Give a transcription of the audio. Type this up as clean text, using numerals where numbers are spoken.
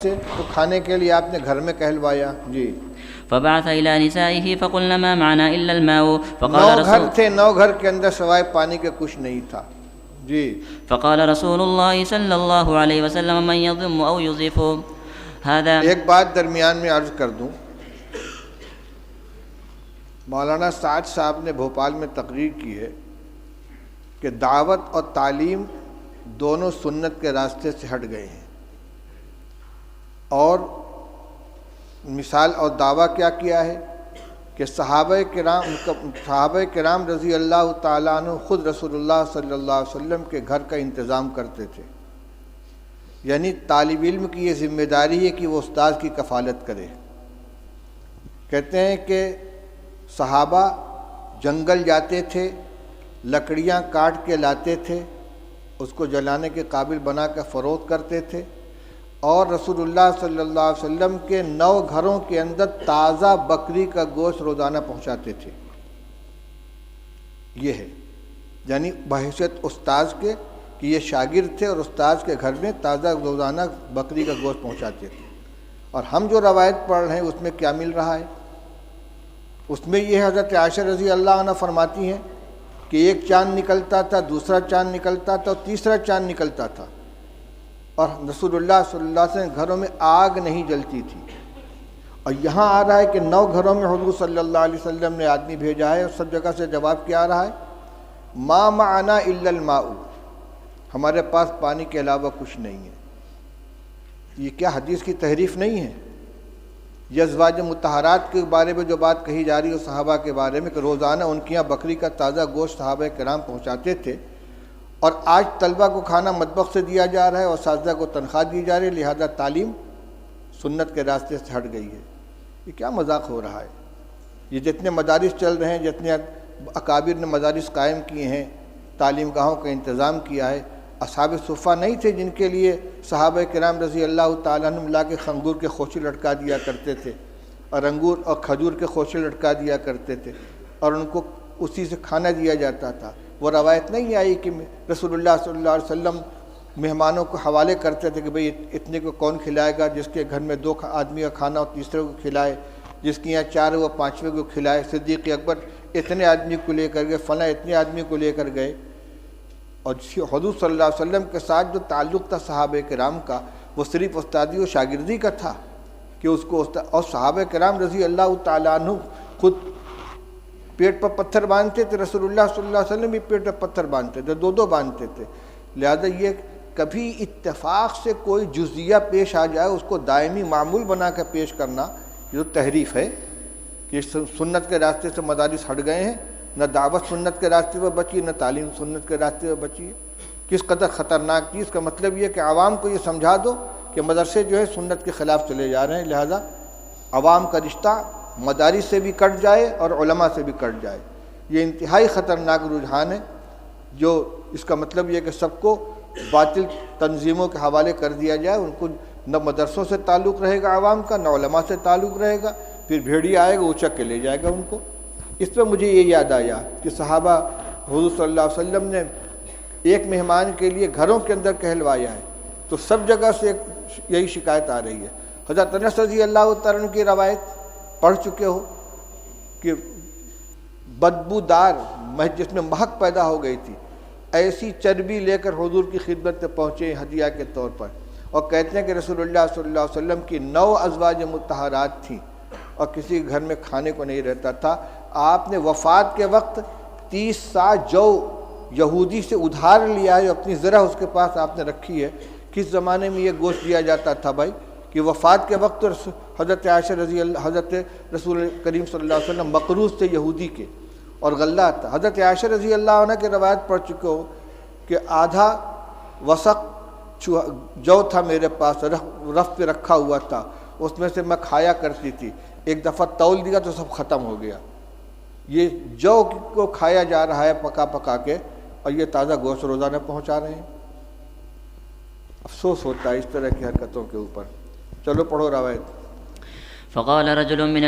سے تو کھانے کے لیے آپ نے گھر میں کہلوایا. جی. فبعث إلى نسائه فقلن ما معنا إلا الماء نو گھر تھے، 9 گھر کے اندر سوائے پانی کے کچھ نہیں تھا. جی. فقال رسول الله صلى الله عليه وسلم من يضم أو يضيف هذا. ایک بات درمیان میں عرض کر دوں، مولانا سعد صاحب نے بھوپال میں تقریر کی ہے کہ دعوت اور تعلیم دونوں سنت کے راستے سے ہٹ گئے ہیں، اور مثال اور دعویٰ کیا کیا ہے کہ صحابہ کرام رضی اللہ تعالیٰ عنہ خود رسول اللہ صلی اللہ علیہ وسلم کے گھر کا انتظام کرتے تھے. یعنی طالب علم کی یہ ذمہ داری ہے کہ وہ استاد کی کفالت کرے. کہتے ہیں کہ صحابہ جنگل جاتے تھے، لکڑیاں کاٹ کے لاتے تھے، اس کو جلانے کے قابل بنا کر فروخت کرتے تھے، اور رسول اللہ صلی اللہ علیہ وسلم کے 9 گھروں کے اندر تازہ بکری کا گوشت روزانہ پہنچاتے تھے. یہ ہے یعنی بحیثیت استاذ کے کہ یہ شاگرد تھے اور استاذ کے گھر میں تازہ روزانہ بکری کا گوشت پہنچاتے تھے. اور ہم جو روایت پڑھ رہے ہیں اس میں کیا مل رہا ہے؟ اس میں یہ حضرت عائشہ رضی اللہ عنہ فرماتی ہیں کہ ایک چاند نکلتا تھا، دوسرا چاند نکلتا تھا اور تیسرا چاند نکلتا تھا، اور رسول اللہ صلی اللہ علیہ وسلم گھروں میں آگ نہیں جلتی تھی. اور یہاں آ رہا ہے کہ 9 گھروں میں حضور صلی اللہ علیہ وسلم نے آدمی بھیجا ہے، اور سب جگہ سے جواب کیا آ رہا ہے؟ ما معنا الا الماء، ہمارے پاس پانی کے علاوہ کچھ نہیں ہے. یہ کیا حدیث کی تحریف نہیں ہے؟ یہ ازواج مطہرات کے بارے میں جو بات کہی جا رہی ہے صحابہ کے بارے میں کہ روزانہ ان کے یہاں بکری کا تازہ گوشت صحابہ کرام پہنچاتے تھے، اور آج طلبہ کو کھانا مطبخ سے دیا جا رہا ہے اور اساتذہ کو تنخواہ دی جا رہی ہے، لہذا تعلیم سنت کے راستے سے ہٹ گئی ہے. یہ کیا مذاق ہو رہا ہے؟ یہ جتنے مدارس چل رہے ہیں، جتنے اکابر نے مدارس قائم کیے ہیں، تعلیم گاہوں کا انتظام کیا ہے، اصحاب صفہ نہیں تھے جن کے لیے صحابہ کرام رضی اللہ تعالیٰ عنہ لا کے خنگور کے خوشے لٹکا دیا کرتے تھے، اور انگور اور کھجور کے خوشے لٹکا دیا کرتے تھے، اور ان کو اسی سے کھانا دیا جاتا تھا. وہ روایت نہیں آئی کہ رسول اللہ صلی اللہ علیہ وسلم مہمانوں کو حوالے کرتے تھے کہ بھئی اتنے کو کون کھلائے گا، جس کے گھر میں 2 آدمی کا کھانا ہو تیسرے کو کھلائے، جس کے یہاں 4 وہ 5ویں کو کھلائے. صدیق اکبر اتنے آدمی کو لے کر گئے، فلاں اتنے آدمی کو لے کر گئے. اور حضور صلی اللہ علیہ وسلم کے ساتھ جو تعلق تھا صحابہ کرام کا، وہ صرف استادی و شاگردی کا تھا کہ اس کو اور صحابہ کرام رضی اللہ تعالیٰ عنہ خود پیٹ پر پتھر باندھتے تھے، رسول اللہ صلی اللہ علیہ وسلم بھی پیٹ پر پتھر باندھتے تھے، 2 باندھتے تھے. لہذا یہ کبھی اتفاق سے کوئی جزیہ پیش آ جائے اس کو دائمی معمول بنا کر پیش کرنا، یہ تحریف ہے کہ سنت کے راستے سے مدارس ہٹ گئے ہیں. نہ دعوت سنت کے راستے پر بچی، نہ تعلیم سنت کے راستے پر بچی ہے. کس قدر خطرناک چیز کا مطلب یہ کہ عوام کو یہ سمجھا دو کہ مدرسے جو ہے سنت کے خلاف چلے جا رہے ہیں، لہذا عوام کا رشتہ مدارس سے بھی کٹ جائے اور علماء سے بھی کٹ جائے. یہ انتہائی خطرناک رجحان ہے، جو اس کا مطلب یہ کہ سب کو باطل تنظیموں کے حوالے کر دیا جائے. ان کو نہ مدرسوں سے تعلق رہے گا عوام کا، نہ علماء سے تعلق رہے گا، پھر بھیڑیا آئے گا اچک کے لے جائے گا ان کو. اس پہ مجھے یہ یاد آیا کہ صحابہ حضور صلی اللہ علیہ وسلم نے ایک مہمان کے لیے گھروں کے اندر کہلوایا ہے، تو سب جگہ سے یہی شکایت آ رہی ہے. حضرت انس رضی اللہ تعالیٰ عنہ کی روایت پڑھ چکے ہو کہ بدبودار جس میں مہک پیدا ہو گئی تھی، ایسی چربی لے کر حضور کی خدمت میں پہنچے ہدیہ کے طور پر، اور کہتے ہیں کہ رسول اللہ صلی اللہ علیہ وسلم کی 9 ازواج مطہرات تھیں اور کسی گھر میں کھانے کو نہیں رہتا تھا. آپ نے وفات کے وقت 30 سا جو یہودی سے ادھار لیا ہے، اپنی ذرا اس کے پاس آپ نے رکھی ہے. کس زمانے میں یہ گوشت دیا جاتا تھا بھائی کہ وفات کے وقت حضرت عائشہ حضرت رسول کریم صلی اللہ علیہ وسلم مقروض تھے یہودی کے، اور غلہ تھا. حضرت عائشہ رضی اللہ عنہ کی روایت پڑھ چکے ہو کہ آدھا وسق جو تھا میرے پاس، رف پہ رکھا ہوا تھا، اس میں سے میں کھایا کرتی تھی. ایک دفعہ تول دیا تو سب ختم ہو گیا. یہ جو کو کھایا جا رہا ہے پکا پکا کے، اور یہ تازہ گوشت روزانہ پہنچا رہے ہیں. افسوس ہوتا ہے اس طرح کی حرکتوں کے اوپر. چلو پڑھو روایت. فقال رجل من